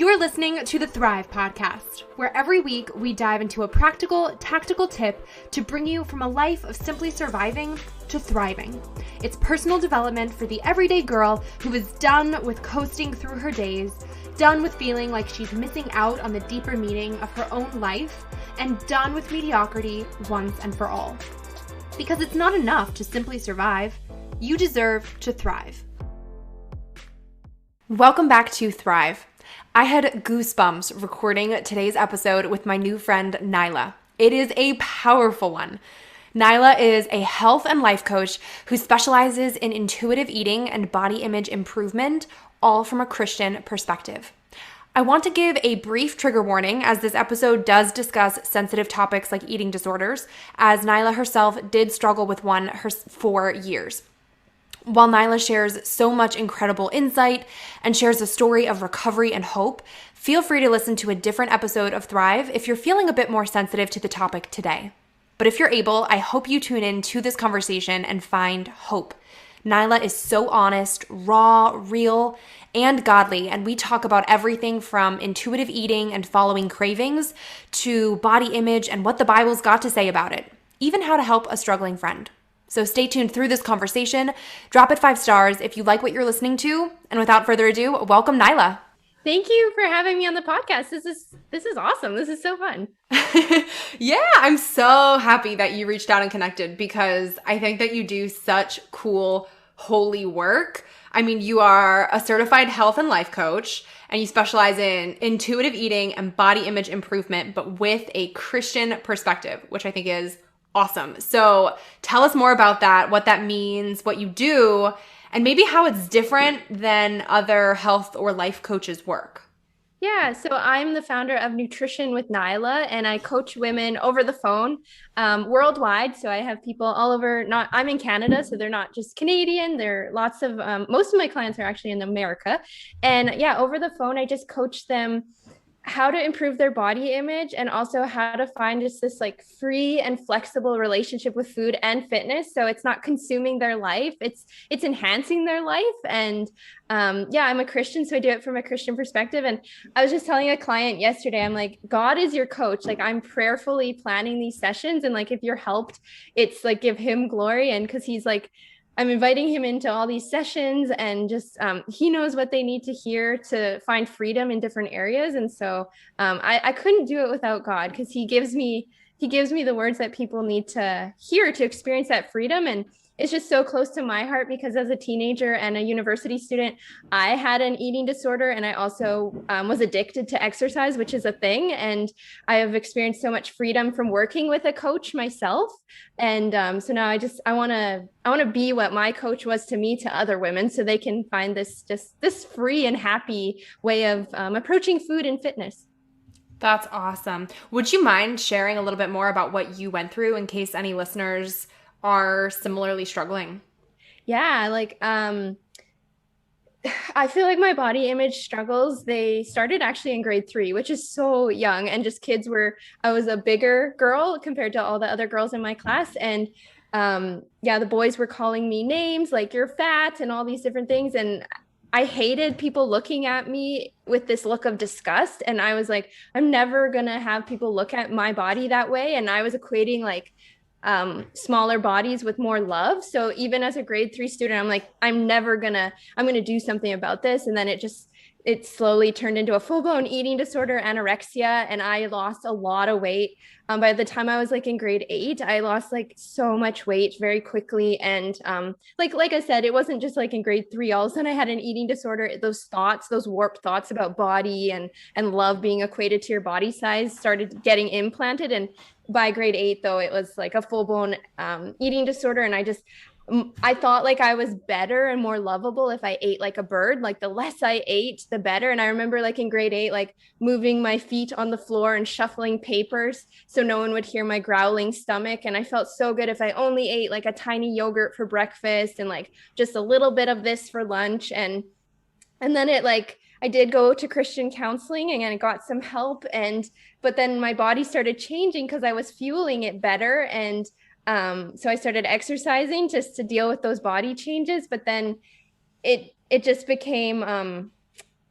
You're listening to the Thrive Podcast, where every week we dive into a practical, tactical tip to bring you from a life of simply surviving to thriving. It's personal development for the everyday girl who is done with coasting through her days, done with feeling like she's missing out on the deeper meaning of her own life, and done with mediocrity once and for all. Because it's not enough to simply survive. You deserve to thrive. Welcome back to Thrive. I had goosebumps recording today's episode with my new friend, Nyla. It is a powerful one. Nyla is a health and life coach who specializes in intuitive eating and body image improvement, all from a Christian perspective. I want to give a brief trigger warning as this episode does discuss sensitive topics like eating disorders, as Nyla herself did struggle with one for years. While Nyla shares so much incredible insight and shares a story of recovery and hope, feel free to listen to a different episode of Thrive if you're feeling a bit more sensitive to the topic today. But if you're able, I hope you tune in to this conversation and find hope. Nyla is so honest, raw, real, and godly, and we talk about everything from intuitive eating and following cravings to body image and what the Bible's got to say about it, even how to help a struggling friend. So stay tuned through this conversation. Drop it 5 stars if you like what you're listening to. And without further ado, welcome Nyla. Thank you for having me on the podcast. This is awesome. This is so fun. Yeah, I'm so happy that you reached out and connected because I think that you do such cool, holy work. I mean, you are a certified health and life coach and you specialize in intuitive eating and body image improvement, but with a Christian perspective, which I think is awesome. So tell us more about that, what that means, what you do, and maybe how it's different than other health or life coaches' work. Yeah, so I'm the founder of Nutrition with Nyla, and I coach women over the phone worldwide. So I have people all over, I'm in Canada, so they're not just Canadian. There are lots of, most of my clients are actually in America. And yeah, over the phone, I just coach them how to improve their body image and also how to find just this like free and flexible relationship with food and fitness. So it's not consuming their life, it's enhancing their life. And yeah, I'm a Christian, so I do it from a Christian perspective. And I was just telling a client yesterday, I'm like, God is your coach. Like I'm prayerfully planning these sessions. And like, if you're helped, it's like, give him glory. And cause he's like, I'm inviting him into all these sessions and just he knows what they need to hear to find freedom in different areas. And so I couldn't do it without God because he gives me the words that people need to hear to experience that freedom. And it's just so close to my heart because as a teenager and a university student, I had an eating disorder and I also was addicted to exercise, which is a thing. And I have experienced so much freedom from working with a coach myself. And so now I want to be what my coach was to me to other women so they can find this free and happy way of approaching food and fitness. That's awesome. Would you mind sharing a little bit more about what you went through in case any listeners are similarly struggling? Yeah, like I feel like my body image struggles, they started actually in grade 3, which is so young, and just I was a bigger girl compared to all the other girls in my class. And yeah, the boys were calling me names like you're fat and all these different things. And I hated people looking at me with this look of disgust. And I was like, I'm never gonna have people look at my body that way. And I was equating like smaller bodies with more love. So even as a grade 3 student, I'm like, I'm going to do something about this. And then it slowly turned into a full-blown eating disorder, anorexia. And I lost a lot of weight. By the time I was like in grade 8, I lost like so much weight very quickly. And like I said, it wasn't just like in grade 3, all of a sudden I had an eating disorder. Those warped thoughts about body and love being equated to your body size started getting implanted. And by grade 8, though, it was like a full-blown eating disorder. And I thought like I was better and more lovable if I ate like a bird. Like the less I ate, the better. And I remember like in grade 8, like moving my feet on the floor and shuffling papers so no one would hear my growling stomach. And I felt so good if I only ate like a tiny yogurt for breakfast and like just a little bit of this for lunch. And then I did go to Christian counseling and I got some help. But then my body started changing because I was fueling it better. And so I started exercising just to deal with those body changes. But then it just became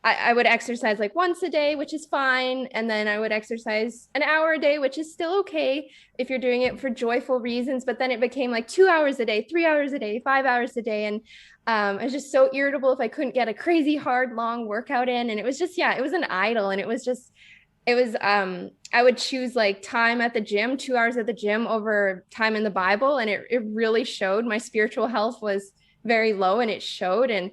I would exercise like once a day, which is fine. And then I would exercise an hour a day, which is still okay if you're doing it for joyful reasons. But then it became like 2 hours a day, 3 hours a day, 5 hours a day. And I was just so irritable if I couldn't get a crazy hard, long workout in. And it was just, yeah, it was an idol. And I would choose like time at the gym, 2 hours at the gym over time in the Bible. And it really showed. My spiritual health was very low, and it showed. And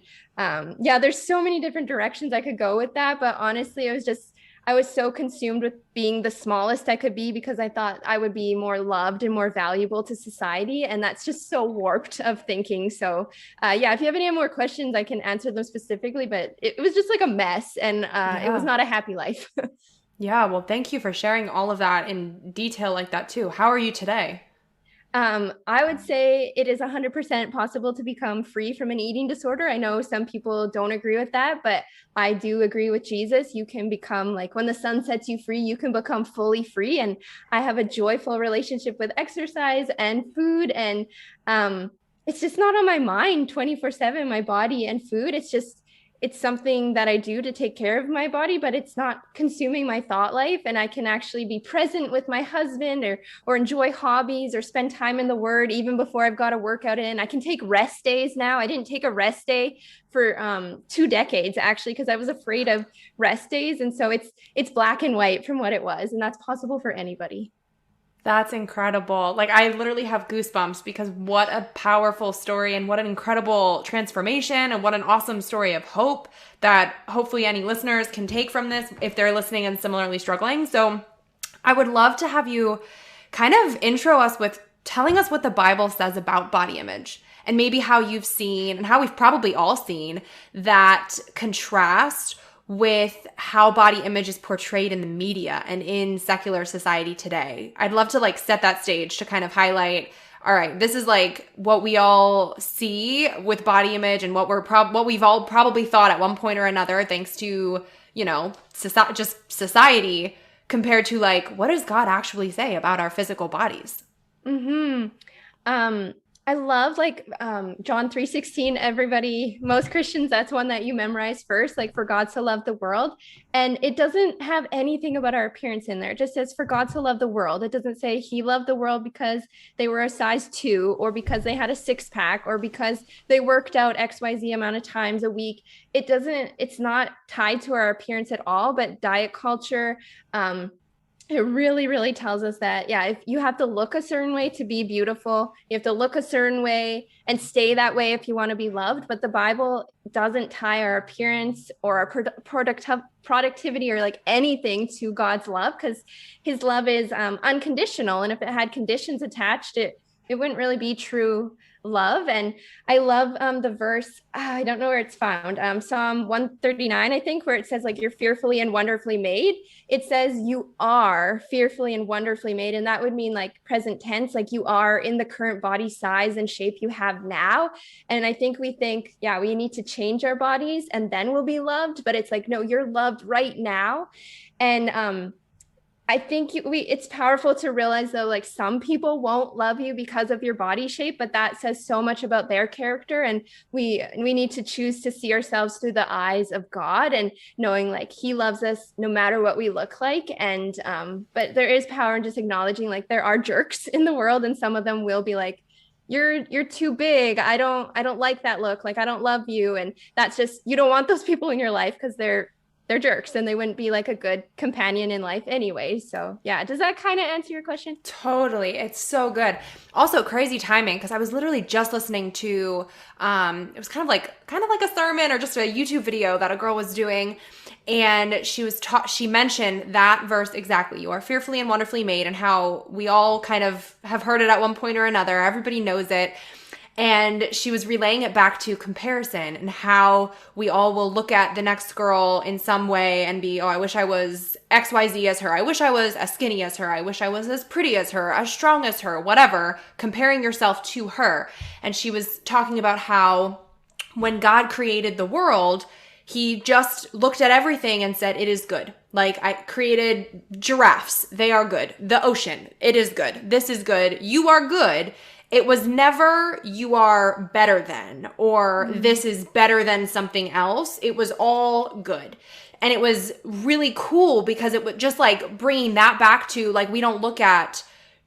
yeah, there's so many different directions I could go with that. But honestly, I was so consumed with being the smallest I could be because I thought I would be more loved and more valuable to society. And that's just so warped of thinking. So yeah, if you have any more questions, I can answer them specifically, but it was just like a mess, and it was not a happy life. Yeah, well, thank you for sharing all of that in detail like that too. How are you today? I would say it is 100% possible to become free from an eating disorder. I know some people don't agree with that, but I do agree with Jesus. You can become like when the sun sets you free, you can become fully free. And I have a joyful relationship with exercise and food. And it's just not on my mind 24/7, my body and food. It's something that I do to take care of my body, but it's not consuming my thought life. And I can actually be present with my husband, or enjoy hobbies, or spend time in the Word even before I've got a workout in. I can take rest days now. I didn't take a rest day for 2 decades actually, because I was afraid of rest days. And so it's black and white from what it was, and that's possible for anybody. That's incredible. Like, I literally have goosebumps because what a powerful story, and what an incredible transformation, and what an awesome story of hope that hopefully any listeners can take from this if they're listening and similarly struggling. So I would love to have you kind of intro us with telling us what the Bible says about body image, and maybe how you've seen, and how we've probably all seen, that contrast with how body image is portrayed in the media and in secular society today. I'd love to like set that stage to kind of highlight, all right, this is like what we all see with body image, and what we've all probably thought at one point or another, thanks to, society, compared to like, what does God actually say about our physical bodies? Mm-hmm. I love like John 3:16. Everybody, most Christians, that's one that you memorize first, like for God to love the world. And it doesn't have anything about our appearance in there. It just says for God to love the world. It doesn't say he loved the world because they were a size 2, or because they had a 6-pack, or because they worked out XYZ amount of times a week. It's not tied to our appearance at all. But diet culture, it really, really tells us that, yeah, if you have to look a certain way to be beautiful, you have to look a certain way and stay that way if you want to be loved. But the Bible doesn't tie our appearance or our productivity or like anything to God's love, because his love is unconditional. And if it had conditions attached, it wouldn't really be true love. And I love the verse, I don't know where it's found, Psalm 139, I think, where it says like, you're fearfully and wonderfully made. It says you are fearfully and wonderfully made. And that would mean like present tense, like you are in the current body size and shape you have now. And I think we think, yeah, we need to change our bodies and then we'll be loved. But it's like, no, you're loved right now. And I think it's powerful to realize, though, like some people won't love you because of your body shape, but that says so much about their character. And we need to choose to see ourselves through the eyes of God, and knowing like he loves us no matter what we look like. And but there is power in just acknowledging like there are jerks in the world, and some of them will be like, you're too big. I don't like that look. Like, I don't love you. And that's just, you don't want those people in your life, because they're jerks, and they wouldn't be like a good companion in life anyway. So yeah, does that kind of answer your question? Totally. It's so good. Also crazy timing, because I was literally just listening to it was kind of like a sermon or just a YouTube video that a girl was doing, and she mentioned that verse exactly. You are fearfully and wonderfully made, and how we all kind of have heard it at one point or another. Everybody knows it. And she was relaying it back to comparison, and how we all will look at the next girl in some way and be, oh, I wish I was XYZ as her. I wish I was as skinny as her. I wish I was as pretty as her, as strong as her, whatever, comparing yourself to her. And she was talking about how when God created the world, he just looked at everything and said, it is good. Like, I created giraffes. They are good. The ocean, it is good. This is good. You are good. It was never you are better than or this is better than something else. It was all good. And it was really cool because it was just like bringing that back to like, we don't look at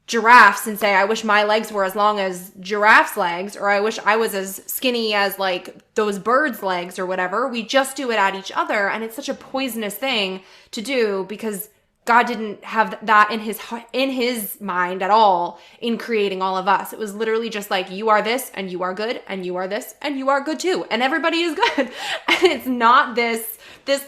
giraffes and say, I wish my legs were as long as giraffe's legs, or I wish I was as skinny as like those birds' legs or whatever. We just do it at each other. And it's such a poisonous thing to do because God didn't have that in his mind at all in creating all of us. It was literally just like, you are this and you are good and you are this and you are good too. And everybody is good. And it's not this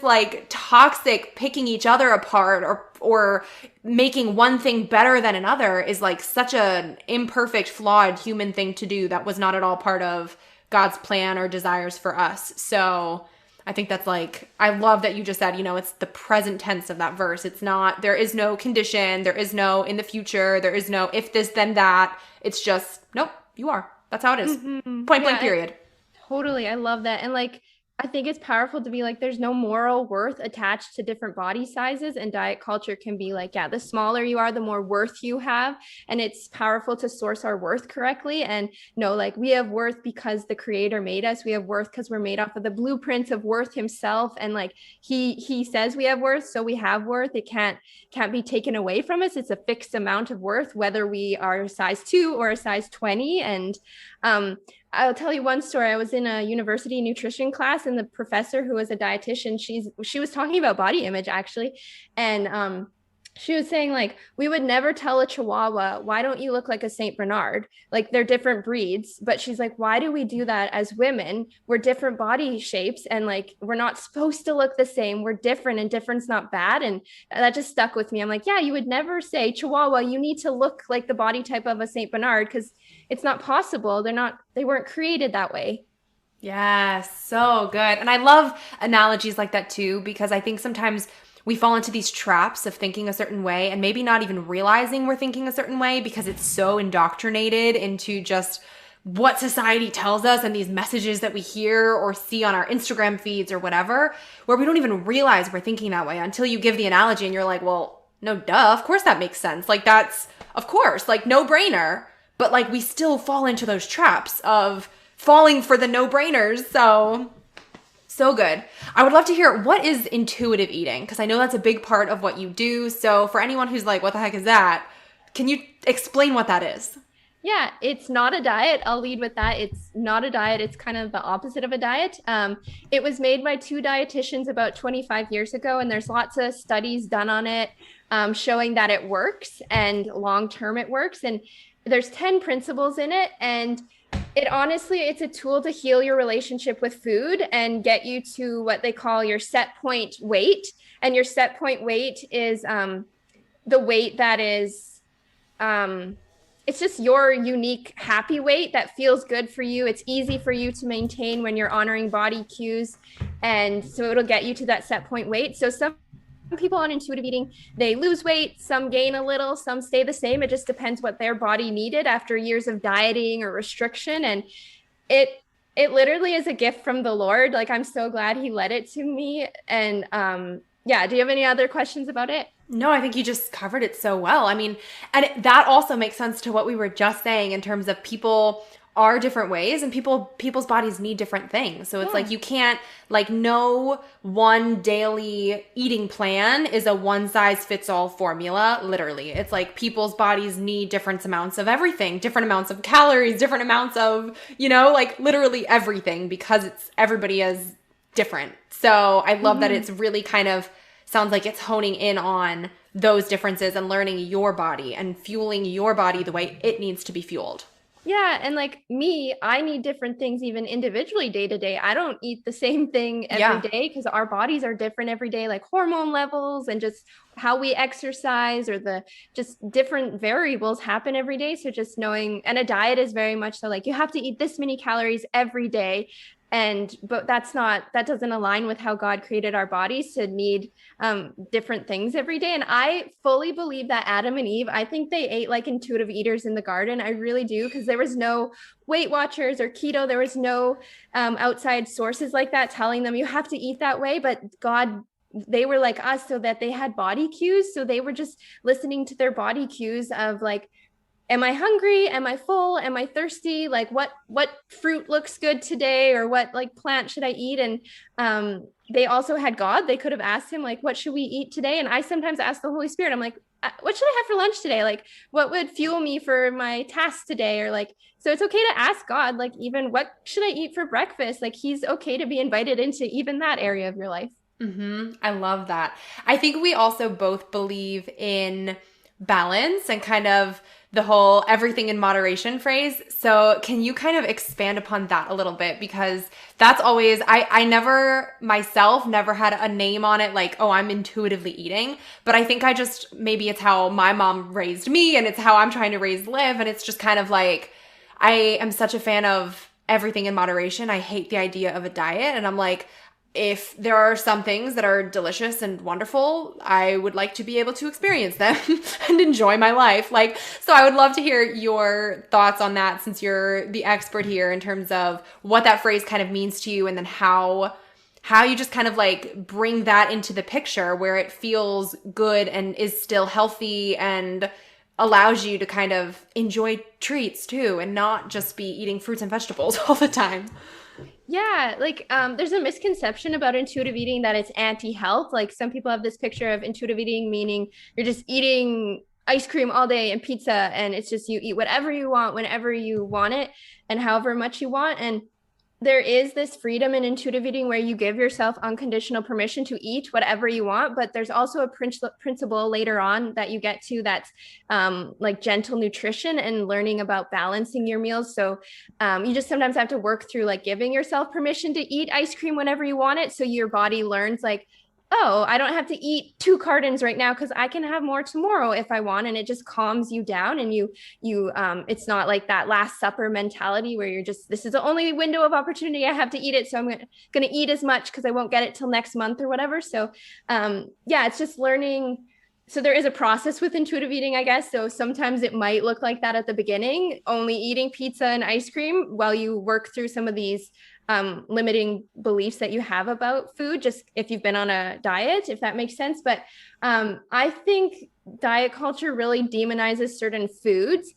like toxic picking each other apart or making one thing better than another is like such an imperfect, flawed human thing to do that was not at all part of God's plan or desires for us. So I think that's like, I love that you just said, it's the present tense of that verse. It's not, there is no condition, there is no in the future, there is no if this, then that. It's just, nope, you are. That's how it is. Point blank, period. Totally. I love that. And like, I think it's powerful to be like, there's no moral worth attached to different body sizes, and diet culture can be like, yeah, the smaller you are, the more worth you have. And it's powerful to source our worth correctly and know like we have worth because the creator made us. We have worth because we're made off of the blueprints of worth himself. And like, he says we have worth. So we have worth. It can't be taken away from us. It's a fixed amount of worth, whether we are a size 2 or a size 20. And, I'll tell you one story. I was in a university nutrition class, and the professor, who was a dietitian, she was talking about body image actually. And she was saying like, we would never tell a Chihuahua, why don't you look like a Saint Bernard? Like, they're different breeds. But she's like, why do we do that as women? We're different body shapes, and like, we're not supposed to look the same. We're different, and different's not bad. And that just stuck with me. I'm like, yeah, you would never say, Chihuahua, you need to look like the body type of a Saint Bernard, because it's not possible. They weren't created that way. Yes, so good. And I love analogies like that too, because I think sometimes we fall into these traps of thinking a certain way and maybe not even realizing we're thinking a certain way because it's so indoctrinated into just what society tells us and these messages that we hear or see on our Instagram feeds or whatever, where we don't even realize we're thinking that way until you give the analogy and you're like, well, no, duh, of course that makes sense. Like, that's, of course, like, no brainer. But like, we still fall into those traps of falling for the no-brainers. So good. I would love to hear, what is intuitive eating? Because I know that's a big part of what you do. So for anyone who's like, what the heck is that? Can you explain what that is? Yeah, it's not a diet. I'll lead with that. It's not a diet. It's kind of the opposite of a diet. It was made by 2 dietitians about 25 years ago, and there's lots of studies done on it, showing that it works and long-term it works. And there's 10 principles in it. And it's a tool to heal your relationship with food and get you to what they call your set point weight. And your set point weight is the weight that is, it's just your unique happy weight that feels good for you. It's easy for you to maintain when you're honoring body cues. And so it'll get you to that set point weight. So some people on intuitive eating, they lose weight, some gain a little, some stay the same. It just depends what their body needed after years of dieting or restriction. And it literally is a gift from the Lord. Like, I'm so glad he led it to me. And yeah, do you have any other questions about it? No, I think you just covered it so well. I mean, and that also makes sense to what we were just saying in terms of people are different ways and people's bodies need different things. So it's like, you can't, like, no one daily eating plan is a one size fits all formula. Literally, it's like people's bodies need different amounts of everything, different amounts of calories, different amounts of, like, literally everything, because everybody is different. So I love that it's really kind of sounds like it's honing in on those differences and learning your body and fueling your body the way it needs to be fueled. Yeah. And like me, I need different things even individually day to day. I don't eat the same thing every day because our bodies are different every day, like hormone levels and just how we exercise, or the just different variables happen every day. So just knowing, and a diet is very much so like, you have to eat this many calories every day. But that doesn't align with how God created our bodies to need different things every day. And I fully believe that Adam and Eve, I think they ate like intuitive eaters in the garden. I really do, because there was no Weight Watchers or keto. There was no outside sources like that telling them you have to eat that way. But God, they were like us, so that they had body cues. So they were just listening to their body cues of like, am I hungry? Am I full? Am I thirsty? Like what fruit looks good today, or what like plant should I eat? And they also had God. They could have asked him like, what should we eat today? And I sometimes ask the Holy Spirit, I'm like, what should I have for lunch today? Like, what would fuel me for my task today? Or like, so it's okay to ask God, like, even what should I eat for breakfast? Like, he's okay to be invited into even that area of your life. I love that. I think we also both believe in balance and kind of the whole everything in moderation phrase. So can you kind of expand upon that a little bit? Because that's always, I never myself never had a name on it like, oh, I'm intuitively eating. But I think I just, maybe it's how my mom raised me and it's how I'm trying to raise Liv. And it's just kind of like, I am such a fan of everything in moderation. I hate the idea of a diet. And I'm like, if there are some things that are delicious and wonderful, I would like to be able to experience them and enjoy my life. Like, so I would love to hear your thoughts on that since you're the expert here in terms of what that phrase kind of means to you and then how you just kind of like bring that into the picture where it feels good and is still healthy and allows you to kind of enjoy treats too and not just be eating fruits and vegetables all the time. Yeah, like there's a misconception about intuitive eating that it's anti-health. Like some people have this picture of intuitive eating meaning you're just eating ice cream all day and pizza, and it's just you eat whatever you want whenever you want it and however much you want. And there is this freedom in intuitive eating where you give yourself unconditional permission to eat whatever you want, but there's also a principle later on that you get to that's like gentle nutrition and learning about balancing your meals. So you just sometimes have to work through like giving yourself permission to eat ice cream whenever you want it, so your body learns like, oh, I don't have to eat 2 cartons right now because I can have more tomorrow if I want. And it just calms you down, and it's not like that last supper mentality where you're just, this is the only window of opportunity I have to eat it, so I'm gonna eat as much because I won't get it till next month or whatever. So yeah, it's just learning. So there is a process with intuitive eating, I guess. So sometimes it might look like that at the beginning, only eating pizza and ice cream while you work through some of these limiting beliefs that you have about food, just if you've been on a diet, if that makes sense. But I think diet culture really demonizes certain foods,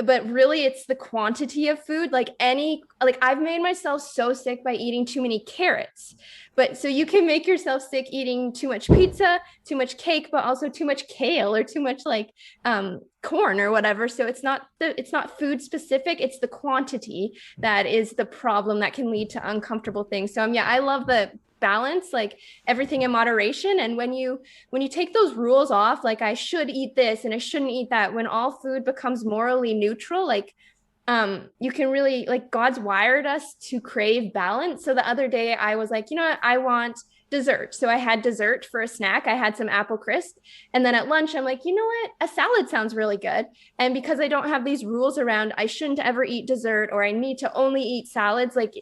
but really it's the quantity of food. Like I've made myself so sick by eating too many carrots. But so you can make yourself sick eating too much pizza, too much cake, but also too much kale or too much like corn or whatever. So it's not food specific, it's the quantity that is the problem that can lead to uncomfortable things. So yeah, I love the balance, like everything in moderation. And when you take those rules off, like I should eat this and I shouldn't eat that, when all food becomes morally neutral, like you can really, like, God's wired us to crave balance. So the other day I was like, you know what, I want dessert. So I had dessert for a snack. I had some apple crisp. And then at lunch, I'm like, you know what? A salad sounds really good. And because I don't have these rules around, I shouldn't ever eat dessert or I need to only eat salads, like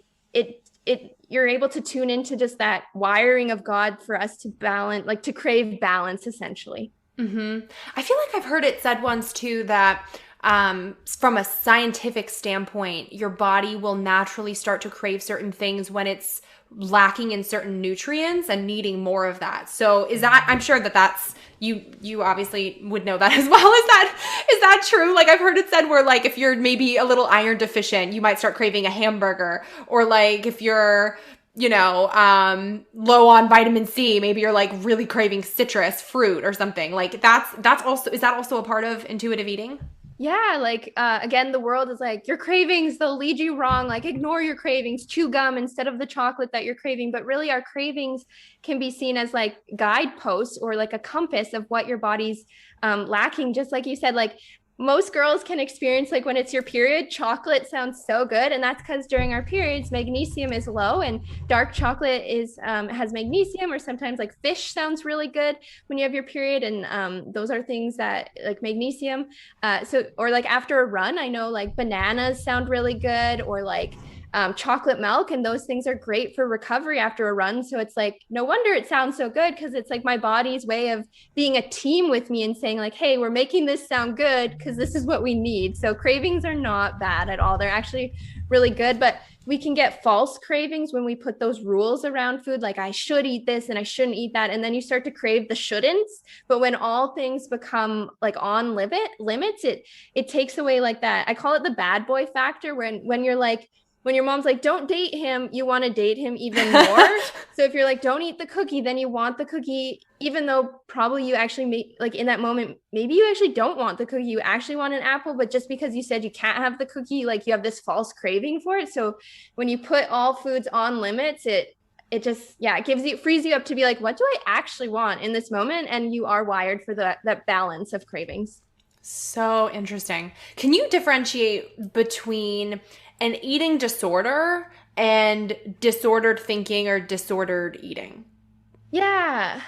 you're able to tune into just that wiring of God for us to balance, like to crave balance essentially. I feel like I've heard it said once too that from a scientific standpoint, your body will naturally start to crave certain things when it's lacking in certain nutrients and needing more of that. So I'm sure that's, you obviously would know that as well. Is that true? Like I've heard it said where like if you're maybe a little iron deficient, you might start craving a hamburger, or like if you're low on vitamin C, maybe you're like really craving citrus fruit or something. Like that's also, is that also a part of intuitive eating? Yeah, like again, the world is like, your cravings, they'll lead you wrong. Like ignore your cravings, chew gum instead of the chocolate that you're craving. But really our cravings can be seen as like guideposts or like a compass of what your body's lacking. Just like you said, like most girls can experience, like when it's your period, chocolate sounds so good, and that's because during our periods magnesium is low, and dark chocolate is has magnesium. Or sometimes like fish sounds really good when you have your period, and those are things that like magnesium. So or like after a run, I know like bananas sound really good, or like chocolate milk, and those things are great for recovery after a run. So it's like, no wonder it sounds so good, because it's like my body's way of being a team with me and saying like, hey, we're making this sound good because this is what we need. So cravings are not bad at all. They're actually really good, but we can get false cravings when we put those rules around food, like I should eat this and I shouldn't eat that, and then you start to crave the shouldn'ts. But when all things become like on limits, it takes away like that, I call it the bad boy factor, when you're like, when your mom's like, don't date him, you want to date him even more. So if you're like, don't eat the cookie, then you want the cookie, even though probably you actually make, like in that moment, maybe you actually don't want the cookie, you actually want an apple, but just because you said you can't have the cookie, like you have this false craving for it. So when you put all foods on limits, it just, yeah, it frees you up to be like, what do I actually want in this moment? And you are wired for that balance of cravings. So interesting. Can you differentiate between an eating disorder and disordered thinking or disordered eating? Yeah.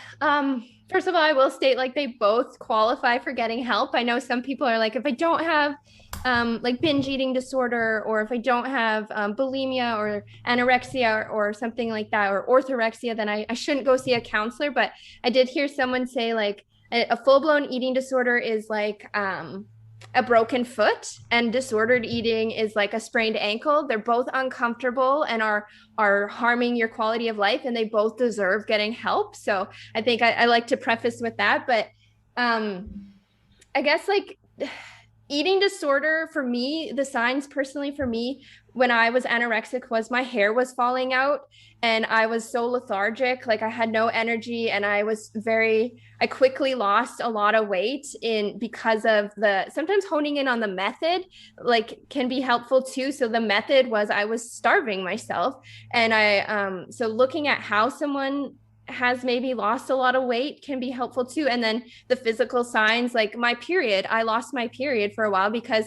First of all, I will state like they both qualify for getting help. I know some people are like, if I don't have like binge eating disorder, or if I don't have bulimia or anorexia or something like that, or orthorexia, then I shouldn't go see a counselor. But I did hear someone say like a full-blown eating disorder is like a broken foot, and disordered eating is like a sprained ankle. They're both uncomfortable and are harming your quality of life, and they both deserve getting help. So I think I like to preface with that. But I guess like eating disorder for me, the signs personally for me when I was anorexic was my hair was falling out, and I was so lethargic, like I had no energy, and I quickly lost a lot of weight in because of the, sometimes honing in on the method like can be helpful too. So the method was I was starving myself, and so looking at how someone has maybe lost a lot of weight can be helpful too. And then the physical signs, like my period, I lost my period for a while because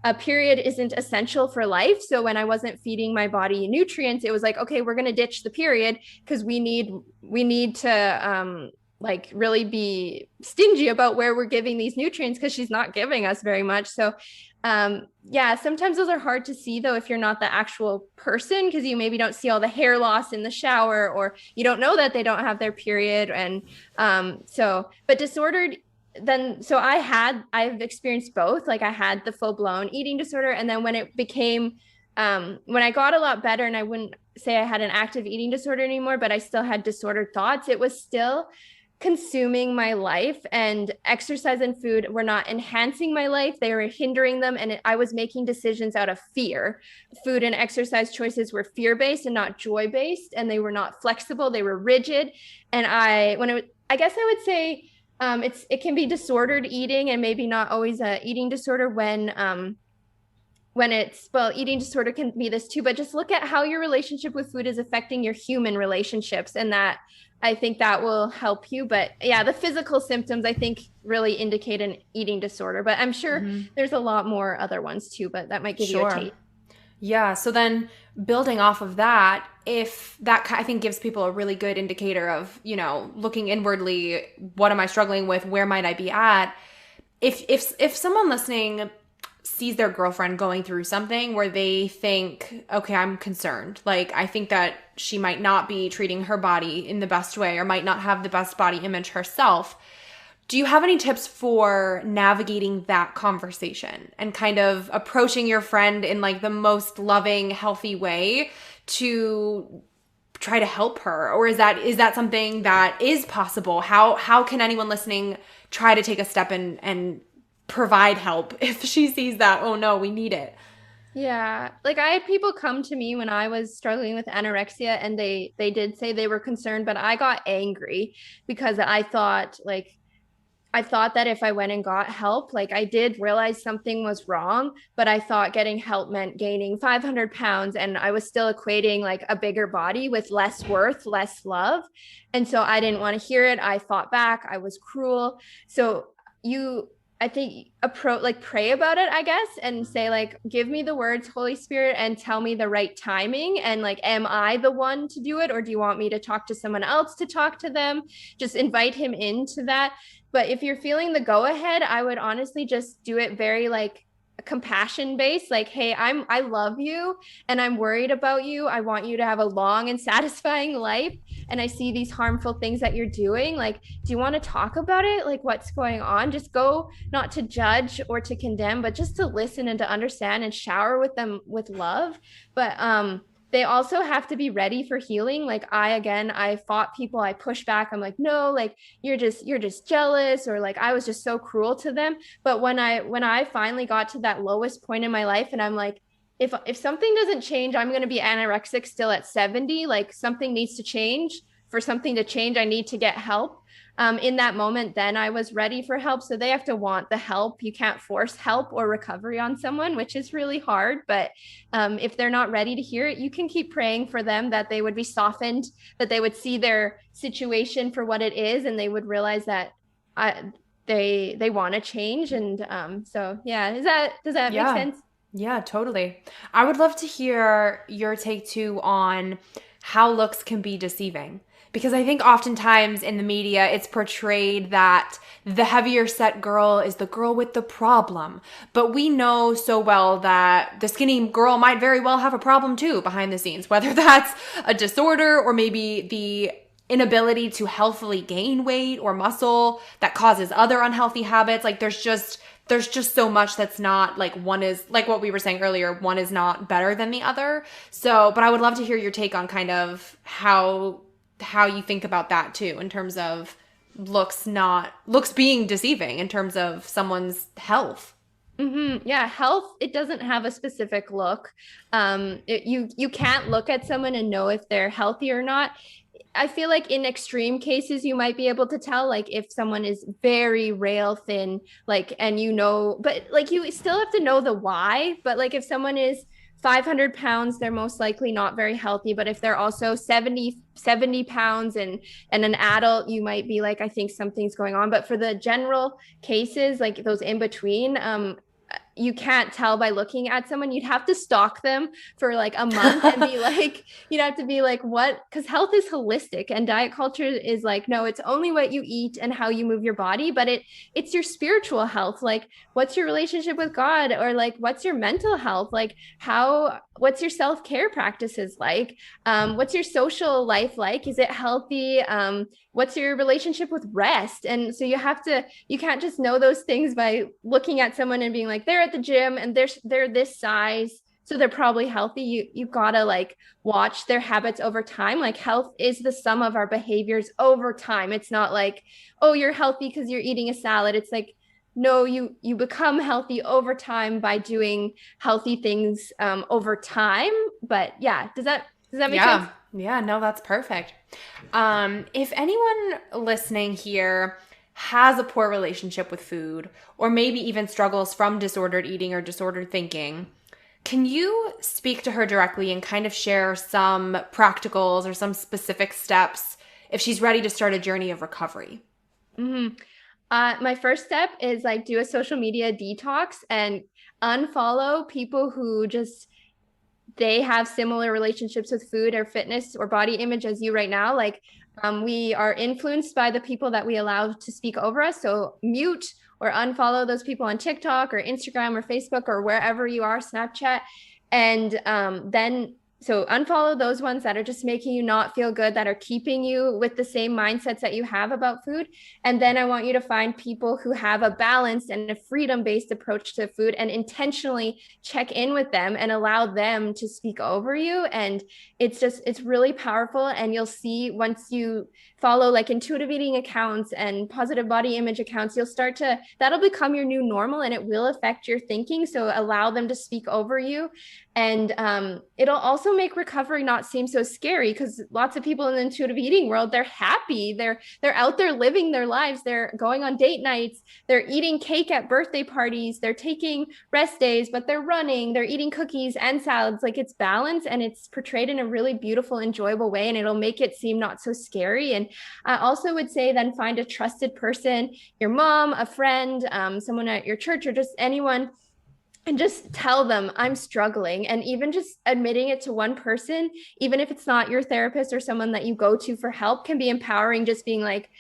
a period isn't essential for life. So when I wasn't feeding my body nutrients, it was like, okay, we're going to ditch the period because we need to like really be stingy about where we're giving these nutrients, because she's not giving us very much. So yeah, sometimes those are hard to see though if you're not the actual person, because you maybe don't see all the hair loss in the shower, or you don't know that they don't have their period. And but disordered, then so I've experienced both. Like I had the full-blown eating disorder, and then when it became when I got a lot better, and I wouldn't say I had an active eating disorder anymore, but I still had disordered thoughts, it was still consuming my life, and exercise and food were not enhancing my life, they were hindering them. And I was making decisions out of fear. Food and exercise choices were fear-based and not joy-based, and they were not flexible, they were rigid. And I guess I would say it can be disordered eating, and maybe not always a eating disorder when it's, well, eating disorder can be this too, but just look at how your relationship with food is affecting your human relationships, and that, I think that will help you. But yeah, the physical symptoms I think really indicate an eating disorder, but I'm sure there's a lot more other ones too, but that might give you a taste. Yeah. So then building off of that, if that I think gives people a really good indicator of, looking inwardly, what am I struggling with? Where might I be at? If someone listening sees their girlfriend going through something where they think, okay, I'm concerned. Like, I think that she might not be treating her body in the best way, or might not have the best body image herself. Do you have any tips for navigating that conversation and kind of approaching your friend in like the most loving, healthy way to try to help her? Or is that something that is possible? How can anyone listening try to take a step and provide help if she sees that, oh no, we need it? Yeah, like I had people come to me when I was struggling with anorexia, and they did say they were concerned, but I got angry because I thought that if I went and got help, like I did realize something was wrong, but I thought getting help meant gaining 500 pounds, and I was still equating like a bigger body with less worth, less love. And so I didn't want to hear it. I fought back. I was cruel. So I think pray about it, I guess, and say like, give me the words, Holy Spirit, and tell me the right timing. And like, am I the one to do it, or do you want me to talk to someone else to talk to them? Just invite him into that. But if you're feeling the go ahead, I would honestly just do it very like compassion based, like, hey, I love you and I'm worried about you. I want you to have a long and satisfying life. And I see these harmful things that you're doing. Like, do you want to talk about it? Like, what's going on? Just go, not to judge or to condemn, but just to listen and to understand and shower with them with love. But they also have to be ready for healing. Like, I fought people, I pushed back. I'm like, no, like, you're just jealous, or like I was just so cruel to them. But when I finally got to that lowest point in my life, and I'm like, if something doesn't change, I'm going to be anorexic still at 70. Like, something needs to change. For something to change, I need to get help. In that moment, then I was ready for help. So they have to want the help. You can't force help or recovery on someone, which is really hard. But if they're not ready to hear it, you can keep praying for them, that they would be softened, that they would see their situation for what it is, and they would realize that they want to change. And so yeah, does that make Yeah. sense? Yeah, totally. I would love to hear your take too on how looks can be deceiving. Because I think oftentimes in the media, it's portrayed that the heavier set girl is the girl with the problem. But we know so well that the skinny girl might very well have a problem too behind the scenes, whether that's a disorder or maybe the inability to healthily gain weight or muscle that causes other unhealthy habits. Like there's just so much that's not like, one is like what we were saying earlier, one is not better than the other. So, but I would love to hear your take on kind of how you think about that too, in terms of looks being deceiving in terms of someone's health. Yeah, health, it doesn't have a specific look. You can't look at someone and know if they're healthy or not. I feel like in extreme cases, you might be able to tell, like, if someone is very rail thin, like, and but like, you still have to know the why. But like, if someone is 500 pounds, they're most likely not very healthy. But if they're also 70 pounds and an adult, you might be like, I think something's going on. But for the general cases, like those in between, you can't tell by looking at someone. You'd have to stalk them for like a month and be like, you'd have to be like, what? Because health is holistic, and diet culture is like, no, it's only what you eat and how you move your body. But it's your spiritual health. Like, what's your relationship with God? Or like, what's your mental health? Like, what's your self-care practices like? What's your social life like? Is it healthy? What's your relationship with rest? And so you can't just know those things by looking at someone and being like, they're at the gym and they're this size, so they're probably healthy. You gotta like watch their habits over time. Like, health is the sum of our behaviors over time. It's not like, oh, you're healthy because you're eating a salad. It's like, no, you become healthy over time by doing healthy things over time. But yeah, does that make sense? Yeah. Yeah, no, that's perfect. If anyone listening here has a poor relationship with food, or maybe even struggles from disordered eating or disordered thinking, can you speak to her directly and kind of share some practicals or some specific steps if she's ready to start a journey of recovery? Mm-hmm. My first step is like, do a social media detox and unfollow people who just they have similar relationships with food or fitness or body image as you right now. Like, we are influenced by the people that we allow to speak over us. So mute or unfollow those people on TikTok or Instagram or Facebook or wherever you are, Snapchat. And then so unfollow those ones that are just making you not feel good, that are keeping you with the same mindsets that you have about food. And then I want you to find people who have a balanced and a freedom-based approach to food, and intentionally check in with them and allow them to speak over you. And it's really powerful. And you'll see, once you follow like intuitive eating accounts and positive body image accounts, that'll become your new normal, and it will affect your thinking. So allow them to speak over you. And it'll also make recovery not seem so scary, because lots of people in the intuitive eating world, they're happy, they're out there living their lives, they're going on date nights, they're eating cake at birthday parties, they're taking rest days, but they're running, they're eating cookies and salads. Like, it's balanced, and it's portrayed in a really beautiful, enjoyable way, and it'll make it seem not so scary. And I also would say, then find a trusted person, your mom, a friend, someone at your church, or just anyone, and just tell them, I'm struggling. And even just admitting it to one person, even if it's not your therapist or someone that you go to for help, can be empowering. Just being like,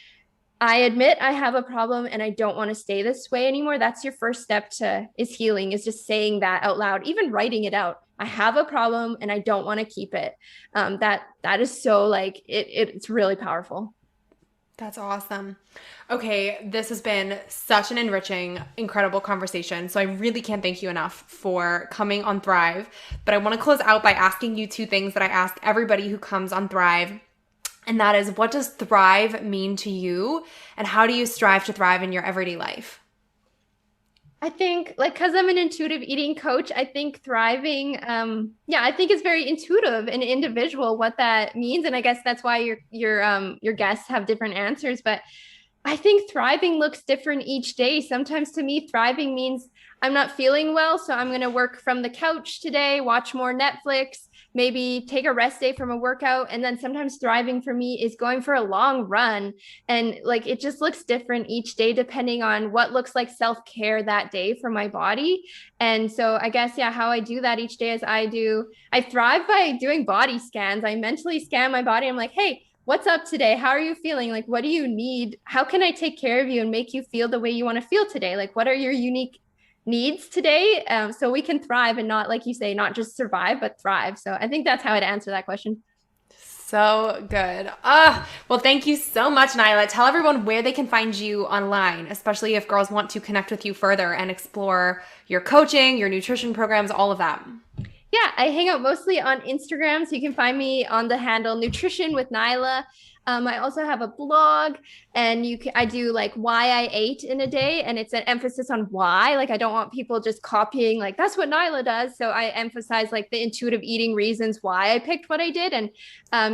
I admit I have a problem and I don't want to stay this way anymore. That's your first step to is healing, is just saying that out loud, even writing it out. I have a problem and I don't want to keep it. That is so like it's really powerful. That's awesome. Okay, this has been such an enriching, incredible conversation. So I really can't thank you enough for coming on Thrive. But I want to close out by asking you two things that I ask everybody who comes on Thrive. And that is, what does thrive mean to you? And how do you strive to thrive in your everyday life? I think like because I'm an intuitive eating coach, I think thriving, I think it's very intuitive and individual what that means. And I guess that's why your guests have different answers. But I think thriving looks different each day. Sometimes to me, thriving means I'm not feeling well, so I'm going to work from the couch today, watch more Netflix, maybe take a rest day from a workout. And then sometimes thriving for me is going for a long run. And like it just looks different each day depending on what looks like self-care that day for my body. And so I guess, yeah, how I do that each day is I thrive by doing body scans. I mentally scan my body. I'm like, hey, what's up today? How are you feeling? Like, what do you need? How can I take care of you and make you feel the way you want to feel today? Like, what are your unique needs today? So we can thrive and not, like you say, not just survive, but thrive. So I think that's how I'd answer that question. So good. Well, thank you so much, Nyla. Tell everyone where they can find you online, especially if girls want to connect with you further and explore your coaching, your nutrition programs, all of that. Yeah, I hang out mostly on Instagram, so you can find me on the handle Nutrition with Nyla. I also have a blog, and I do like why I ate in a day, and it's an emphasis on why. Like I don't want people just copying like that's what Nyla does. So I emphasize like the intuitive eating reasons why I picked what I did, and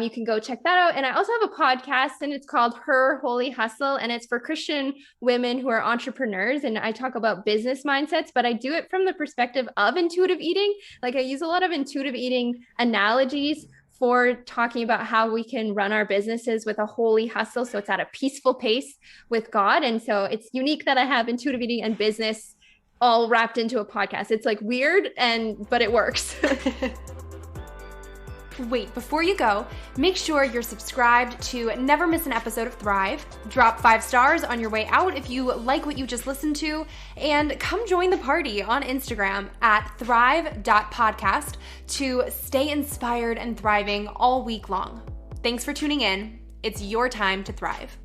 you can go check that out. And I also have a podcast, and it's called Her Holy Hustle, and it's for Christian women who are entrepreneurs. And I talk about business mindsets, but I do it from the perspective of intuitive eating. Like I use a lot of intuitive eating analogies for talking about how we can run our businesses with a holy hustle. So it's at a peaceful pace with God. And so it's unique that I have intuitive eating and business all wrapped into a podcast. It's like weird, but it works. Wait, before you go, make sure you're subscribed to never miss an episode of Thrive. Drop 5 stars on your way out if you like what you just listened to, and come join the party on Instagram at thrive.podcast to stay inspired and thriving all week long. Thanks for tuning in. It's your time to thrive.